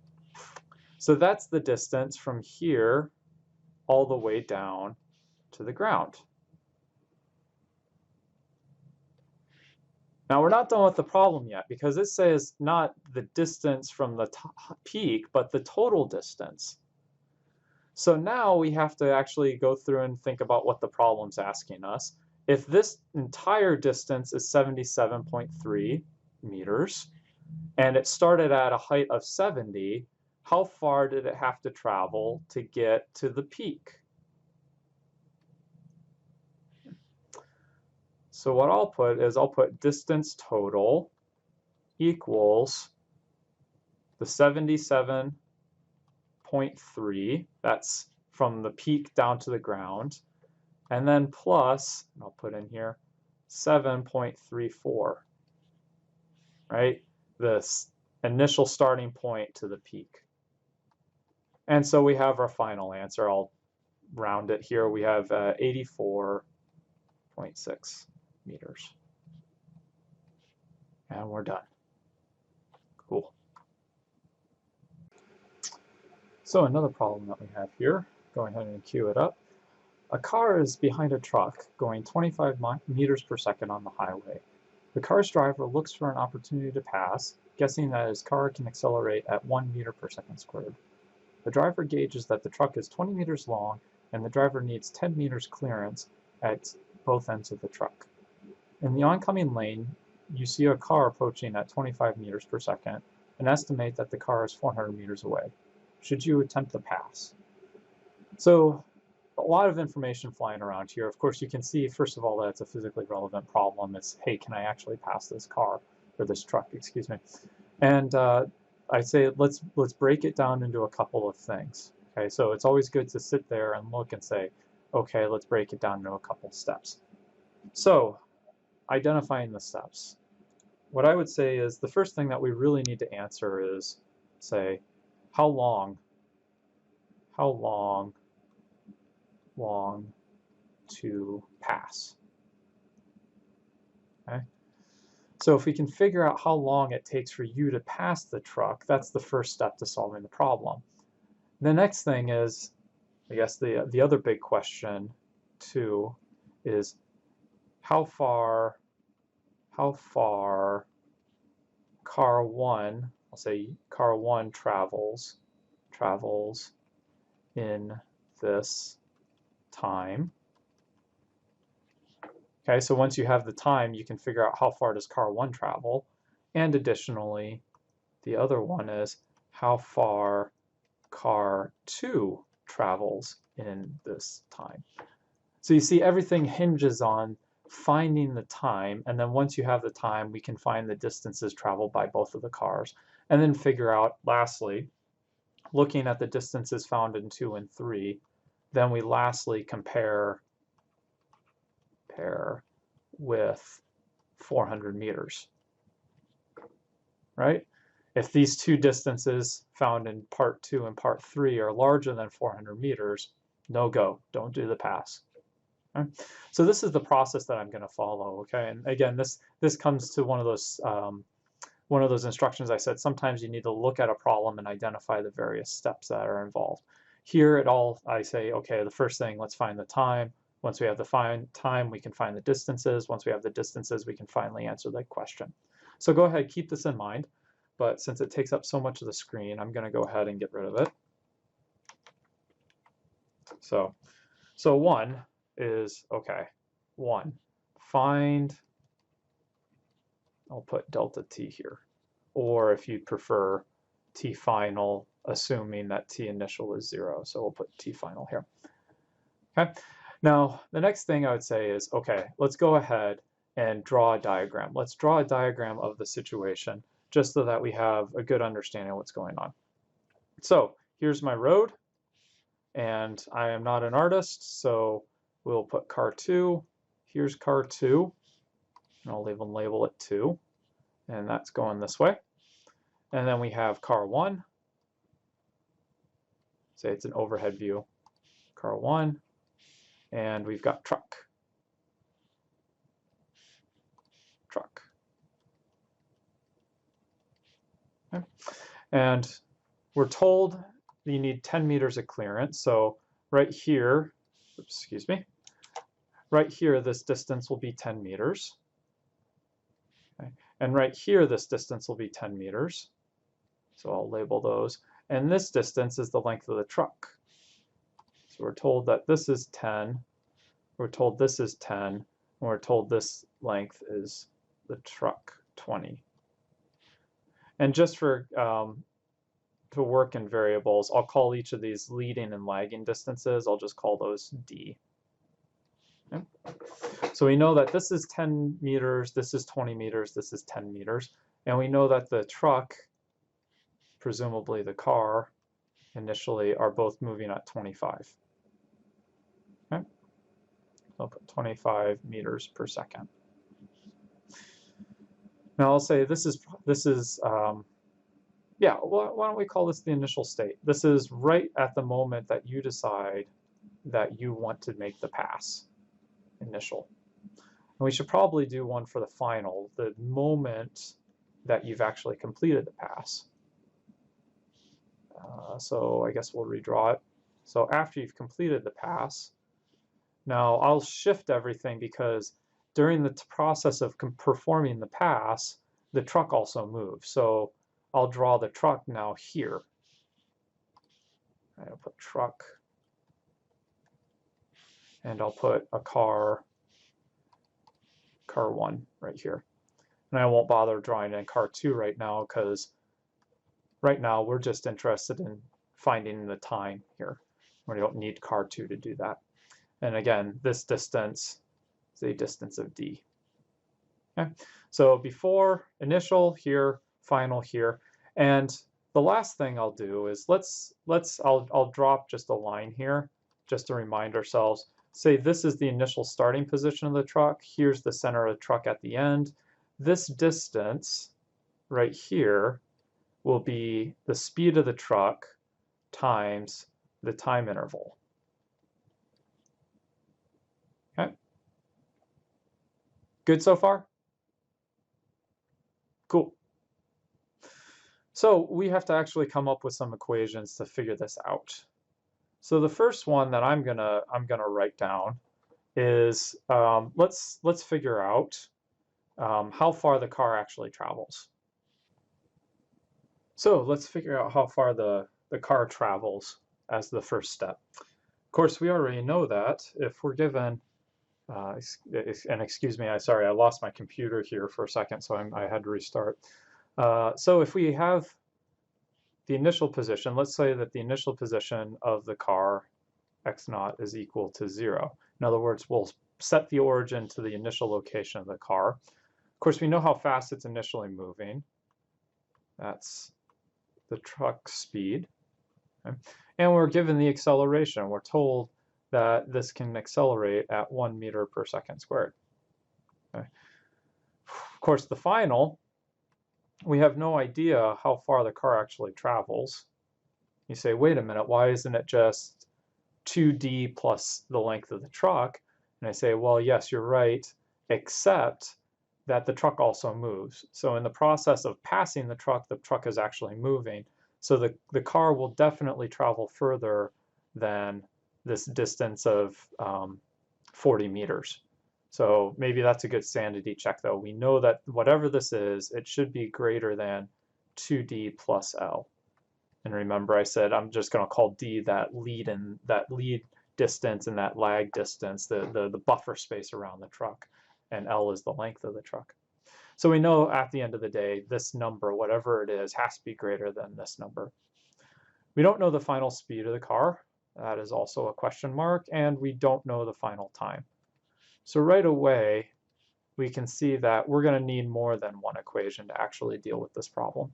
So that's the distance from here all the way down to the ground. Now we're not done with the problem yet because it says not the distance from the peak, but the total distance. So now we have to actually go through and think about what the problem's asking us. If this entire distance is 77.3 meters, and it started at a height of 70, how far did it have to travel to get to the peak? So what I'll put is I'll put distance total equals the 77.3, that's from the peak down to the ground, and then plus, I'll put in here, 7.34, right? This initial starting point to the peak. And so we have our final answer. I'll round it here. We have 84.6 meters. And we're done. Cool. So another problem that we have here, go ahead and cue it up. A car is behind a truck going 25 meters per second on the highway. The car's driver looks for an opportunity to pass, guessing that his car can accelerate at 1 meter per second squared. The driver gauges that the truck is 20 meters long and the driver needs 10 meters clearance at both ends of the truck. In the oncoming lane, you see a car approaching at 25 meters per second and estimate that the car is 400 meters away. Should you attempt the pass? So a lot of information flying around here. Of course, you can see, first of all, that it's a physically relevant problem. It's, hey, can I actually pass this car, or this truck, excuse me. And I say let's break it down into a couple of things. Okay, so it's always good to sit there and look and say, okay, let's break it down into a couple steps. So identifying the steps. What I would say is the first thing that we really need to answer is say, how long to pass. Okay. So if we can figure out how long it takes for you to pass the truck, that's the first step to solving the problem. The next thing is I guess the other big question too is how far car one, I'll say car one travels in this time. Okay, so once you have the time, you can figure out how far does car one travel. And additionally, the other one is how far car two travels in this time. So you see, everything hinges on finding the time, and then once you have the time, we can find the distances traveled by both of the cars, and then figure out, lastly, looking at the distances found in 2 and 3, then we lastly compare with 400 meters, right? If these two distances found in part 2 and part 3 are larger than 400 meters, no go, don't do the pass. Okay? So this is the process that I'm going to follow. Okay, and again, this comes to one of those instructions I said. Sometimes you need to look at a problem and identify the various steps that are involved. Here I say, okay, the first thing, let's find the time. Once we have the time, we can find the distances. Once we have the distances, we can finally answer the question. So go ahead, keep this in mind. But since it takes up so much of the screen, I'm going to go ahead and get rid of it. So one is, okay, one, find, I'll put delta t here. Or if you prefer, t final, assuming that t initial is 0. So we'll put t final here. Okay. Now, the next thing I would say is, okay, let's go ahead and draw a diagram. Let's draw a diagram of the situation, just so that we have a good understanding of what's going on. So here's my road, and I am not an artist, so we'll put car 2. Here's car 2, and I'll even label it 2, and that's going this way. And then we have car 1. Say it's an overhead view. Car 1. And we've got truck. Okay. And we're told that you need 10 meters of clearance. So right here, excuse me, right here, this distance will be 10 meters. Okay. And right here, this distance will be 10 meters. So I'll label those. And this distance is the length of the truck. So we're told that this is 10. We're told this is 10, and we're told this length is the truck, 20. And just for to work in variables, I'll call each of these leading and lagging distances. I'll just call those D. Okay. So we know that this is 10 meters, this is 20 meters, this is 10 meters, and we know that the truck, presumably the car, initially are both moving at 25. Okay. I'll put 25 meters per second. Now I'll say this is yeah, why don't we call this the initial state? This is right at the moment that you decide that you want to make the pass, initial. And we should probably do one for the final, the moment that you've actually completed the pass. So I guess we'll redraw it. So after you've completed the pass, now I'll shift everything because during the process of performing the pass, the truck also moves. So I'll draw the truck now here. I'll put truck, and I'll put a car 1 right here. And I won't bother drawing in car 2 right now because right now we're just interested in finding the time here. We don't need car 2 to do that. And again, this distance is a distance of D. Okay, so before initial here, final here, and the last thing I'll do is I'll drop just a line here just to remind ourselves. Say this is the initial starting position of the truck. Here's the center of the truck at the end. This distance right here will be the speed of the truck times the time interval. Okay. Good so far? Cool. So we have to actually come up with some equations to figure this out. So the first one that I'm gonna write down is let's figure out how far the car actually travels. So let's figure out how far the car travels as the first step. Of course, we already know that if we're given, and excuse me, sorry, I lost my computer here for a second, so I had to restart. So if we have the initial position, let's say that the initial position of the car, x naught, is equal to 0. In other words, we'll set the origin to the initial location of the car. Of course, we know how fast it's initially moving. That's the truck speed. Okay? And we're given the acceleration. We're told that this can accelerate at 1 meter per second squared. Okay? Of course, the final, we have no idea how far the car actually travels. You say, wait a minute, why isn't it just 2d plus the length of the truck? And I say, well, yes, you're right, except that the truck also moves. So in the process of passing the truck is actually moving. So the car will definitely travel further than this distance of 40 meters. So maybe that's a good sanity check, though. We know that whatever this is, it should be greater than 2d plus L. And remember, I said I'm just going to call d that lead distance and that lag distance, the buffer space around the truck, and L is the length of the truck. So we know at the end of the day, this number, whatever it is, has to be greater than this number. We don't know the final speed of the car. That is also a question mark, and we don't know the final time. So right away, we can see that we're going to need more than one equation to actually deal with this problem.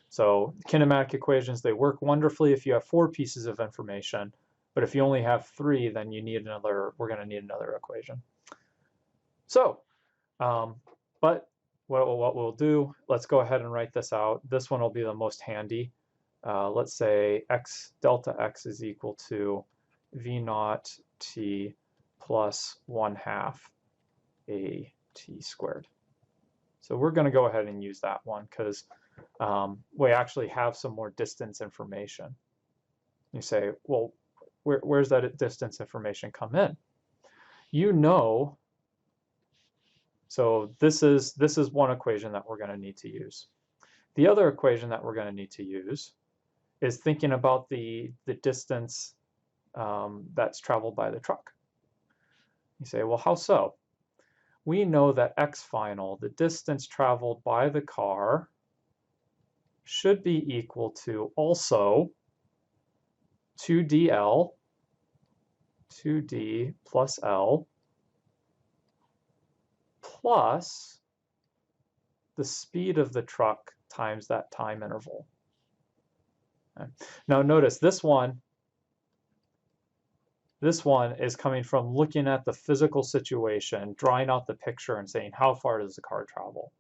So kinematic equations, they work wonderfully if you have 4 pieces of information, but if you only have 3, then we're going to need another equation. So, but what we'll do, let's go ahead and write this out. This one will be the most handy. Let's say delta x is equal to v naught t plus 1/2 a t squared. So we're going to go ahead and use that one because we actually have some more distance information. You say, well, where's that distance information come in? You know, so this is one equation that we're going to need to use. The other equation that we're going to need to use is thinking about the distance that's traveled by the truck. You say, well, how so? We know that x final, the distance traveled by the car, should be equal to also 2dl, 2d plus L, plus the speed of the truck times that time interval. Okay. Now notice this one is coming from looking at the physical situation, drawing out the picture and saying, how far does the car travel?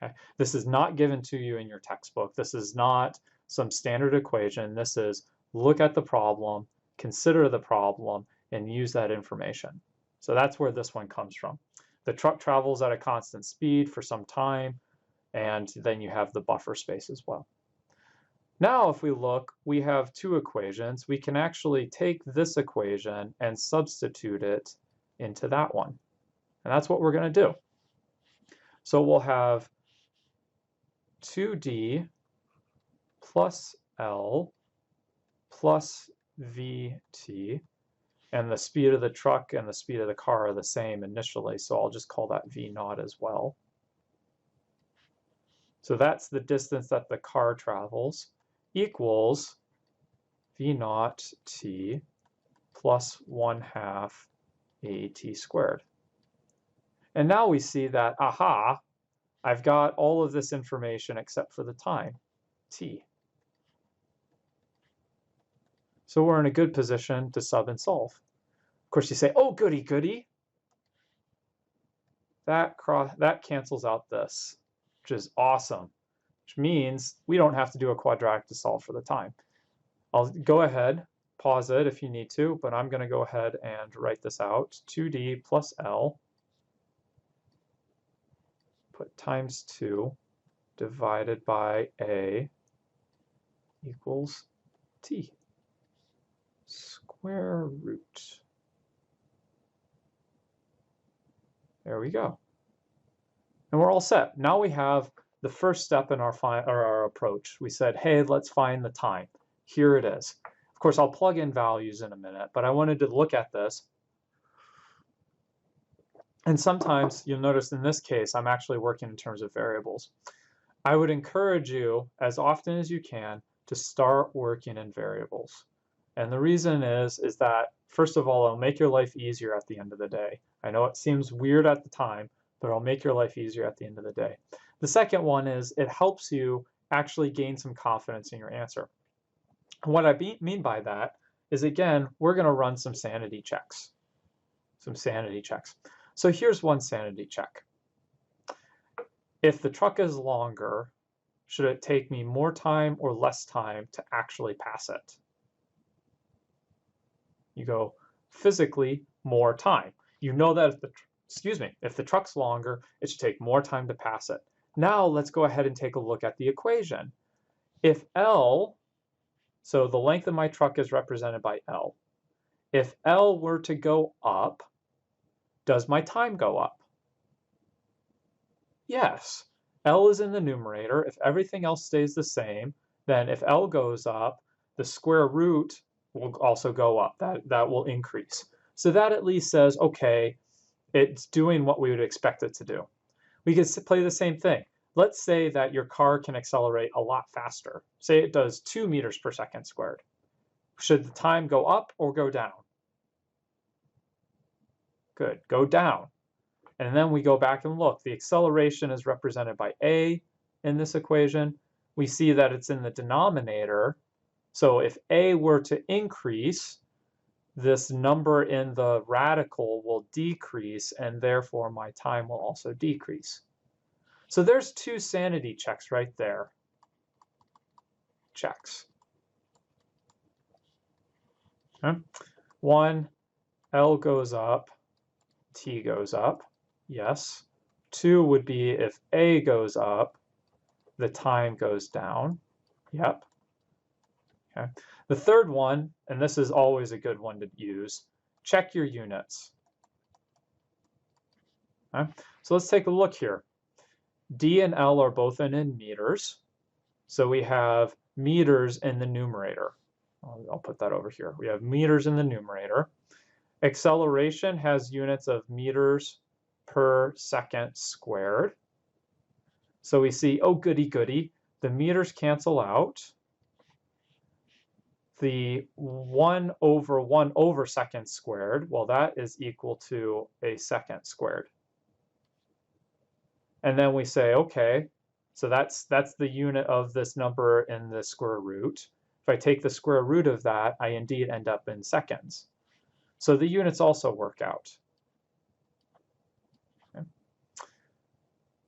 Okay. This is not given to you in your textbook. This is not some standard equation. This is look at the problem, consider the problem, and use that information. So that's where this one comes from. The truck travels at a constant speed for some time, and then you have the buffer space as well. Now, if we look, we have 2 equations. We can actually take this equation and substitute it into that one. And that's what we're going to do. So we'll have 2d plus L plus vt, and the speed of the truck and the speed of the car are the same initially, so I'll just call that v naught as well. So that's the distance that the car travels, equals v naught t plus 1/2 a t squared. And now we see that, aha, I've got all of this information except for the time, t. So we're in a good position to sub and solve. Of course, you say, oh, goody, goody. That cancels out this, which is awesome, which means we don't have to do a quadratic to solve for the time. I'll go ahead, pause it if you need to, but I'm going to go ahead and write this out. 2d plus L, put times 2, divided by a equals t. square root. There we go. And we're all set. Now we have the first step in our approach. We said, hey, let's find the time. Here it is. Of course, I'll plug in values in a minute, but I wanted to look at this. And sometimes you'll notice in this case, I'm actually working in terms of variables. I would encourage you, as often as you can, to start working in variables. And the reason is that, first of all, it'll make your life easier at the end of the day. I know it seems weird at the time, but it'll make your life easier at the end of the day. The second one is it helps you actually gain some confidence in your answer. And what I mean by that is, again, we're going to run some sanity checks. So here's one sanity check. If the truck is longer, should it take me more time or less time to actually pass it? You go, physically, more time. You know that if the truck's longer, it should take more time to pass it. Now let's go ahead and take a look at the equation. If L, so the length of my truck is represented by L. If L were to go up, does my time go up? Yes. L is in the numerator. If everything else stays the same, then if L goes up, the square root will also go up. That will increase. So that at least says, okay, it's doing what we would expect it to do. We could play the same thing. Let's say that your car can accelerate a lot faster. Say it does 2 meters per second squared. Should the time go up or go down? Good, go down. And then we go back and look. The acceleration is represented by a in this equation. We see that it's in the denominator. So if a were to increase, this number in the radical will decrease, and therefore my time will also decrease. So there's two sanity checks right there. Checks. Okay. One, L goes up, T goes up. Yes. 2 would be if A goes up, the time goes down. Yep. Okay. The third one, and this is always a good one to use, check your units. Okay. So let's take a look here. D and L are both in meters. So we have meters in the numerator. I'll put that over here. We have meters in the numerator. Acceleration has units of meters per second squared. So we see, oh goody goody, the meters cancel out. The 1 over second squared, well, that is equal to a second squared. And then we say, okay, so that's the unit of this number in the square root. If I take the square root of that, I indeed end up in seconds. So the units also work out. Okay.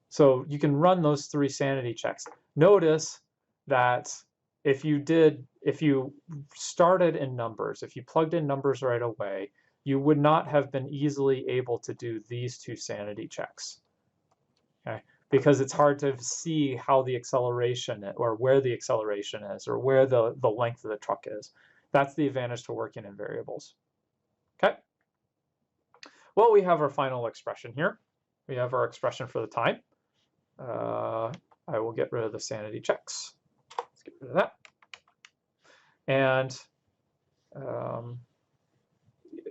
So you can run those 3 sanity checks. Notice that if you started in numbers, if you plugged in numbers right away, you would not have been easily able to do these 2 sanity checks. Okay? Because it's hard to see how the acceleration, or where the acceleration is, or where the length of the truck is. That's the advantage to working in variables. Okay. Well, we have our final expression here. We have our expression for the time. I will get rid of the sanity checks. Let's get rid of that. And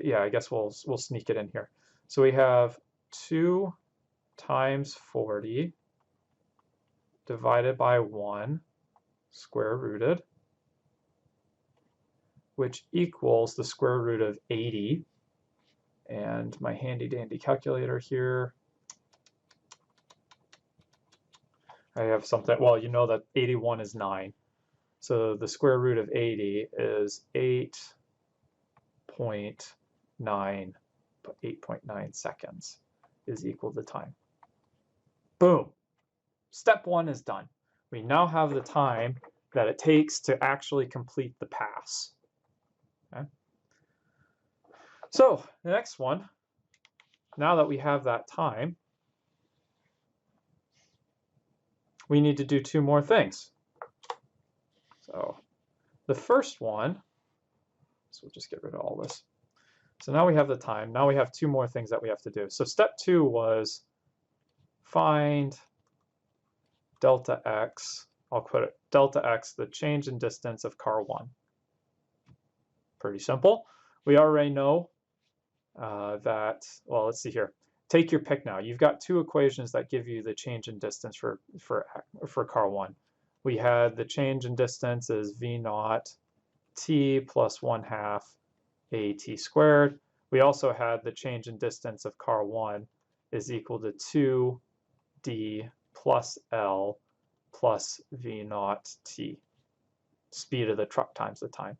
yeah, I guess we'll sneak it in here. So we have 2 times 40 divided by 1 square rooted, which equals the square root of 80. And my handy dandy calculator here, I have something, well, you know that 81 is 9. So the square root of 80 is 8.9 seconds is equal to time. Boom. Step 1 is done. We now have the time that it takes to actually complete the pass. Okay. So the next one, now that we have that time, we need to do 2 more things. So the first one is we'll just get rid of all this. So now we have the time. Now we have two more things that we have to do. So step 2 was find delta x. I'll put it delta x, the change in distance of car 1. Pretty simple. We already know that, well, let's see here. Take your pick now. You've got two equations that give you the change in distance for car 1. We had the change in distance is v naught t plus 1/2 at squared. We also had the change in distance of car 1 is equal to 2d plus l plus v naught t, speed of the truck times the time.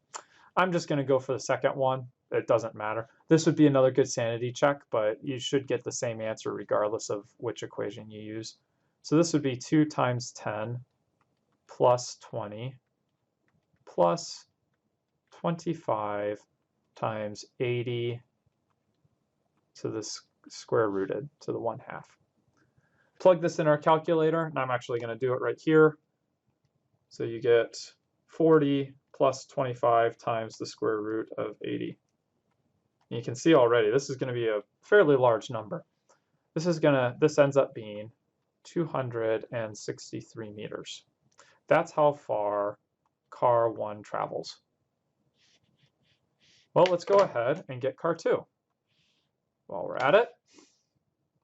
I'm just going to go for the second one. It doesn't matter. This would be another good sanity check, but you should get the same answer regardless of which equation you use. So this would be 2 times 10 plus 20 plus 25 times 80 to the square rooted to the 1/2. Plug this in our calculator, and I'm actually going to do it right here. So you get 40 plus 25 times the square root of 80. And you can see already this is going to be a fairly large number. This ends up being 263 meters. That's how far car 1 travels. Well, let's go ahead and get car 2 while we're at it.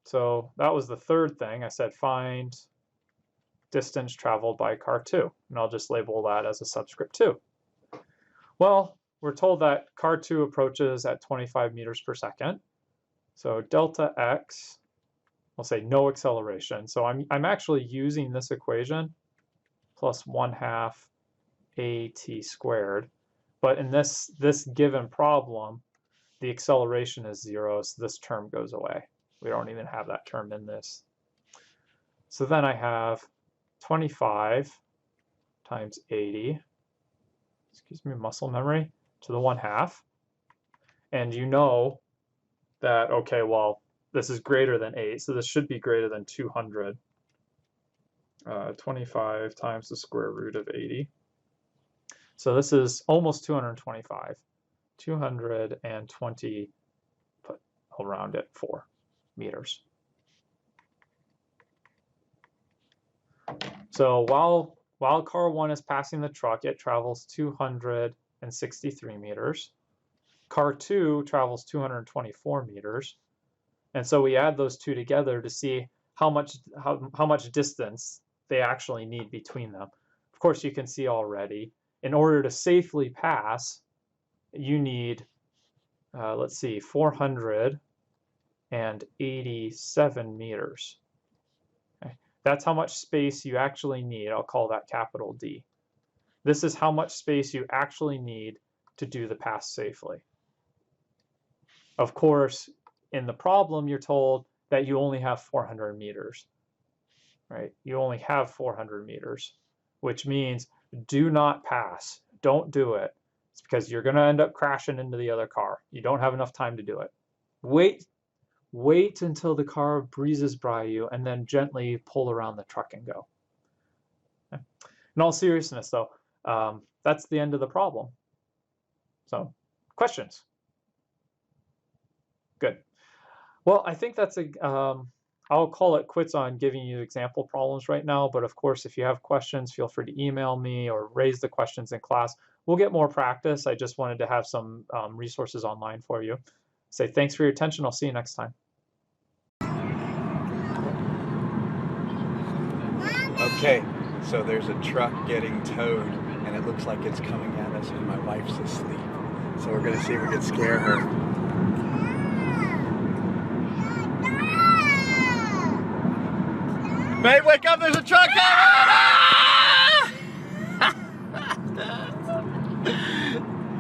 So that was the third thing. I said find distance traveled by car 2, and I'll just label that as a subscript 2. Well, we're told that car 2 approaches at 25 meters per second. So delta x, I'll say no acceleration. So I'm actually using this equation plus 1/2 at squared. But in this given problem, the acceleration is 0, so this term goes away. We don't even have that term in this. So then I have 25 times 80, excuse me, muscle memory, to the 1/2. And you know that, okay, well, this is greater than 8, so this should be greater than 200. 25 times the square root of 80. So this is almost 225. 220, I'll round it, 4 meters. So while car 1 is passing the truck, it travels 263 meters. Car 2 travels 224 meters. And so we add those two together to see how much distance they actually need between them. Of course, you can see already, in order to safely pass, you need, let's see, 487 meters. Okay. That's how much space you actually need. I'll call that capital D. This is how much space you actually need to do the pass safely. Of course, in the problem, you're told that you only have 400 meters, right? You only have 400 meters, which means do not pass. Don't do it. It's because you're going to end up crashing into the other car. You don't have enough time to do it. Wait until the car breezes by you and then gently pull around the truck and go. Okay. In all seriousness, though, that's the end of the problem. So, questions? Good. Well, I think that's I'll call it quits on giving you example problems right now, but of course, if you have questions, feel free to email me or raise the questions in class. We'll get more practice. I just wanted to have some resources online for you. Say thanks for your attention. I'll see you next time. Okay, so there's a truck getting towed, and it looks like it's coming at us, and my wife's asleep. So we're gonna see if we can scare her. Babe, wake up, there's a truck coming!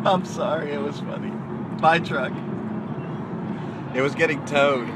I'm sorry, it was funny. My truck. It was getting towed.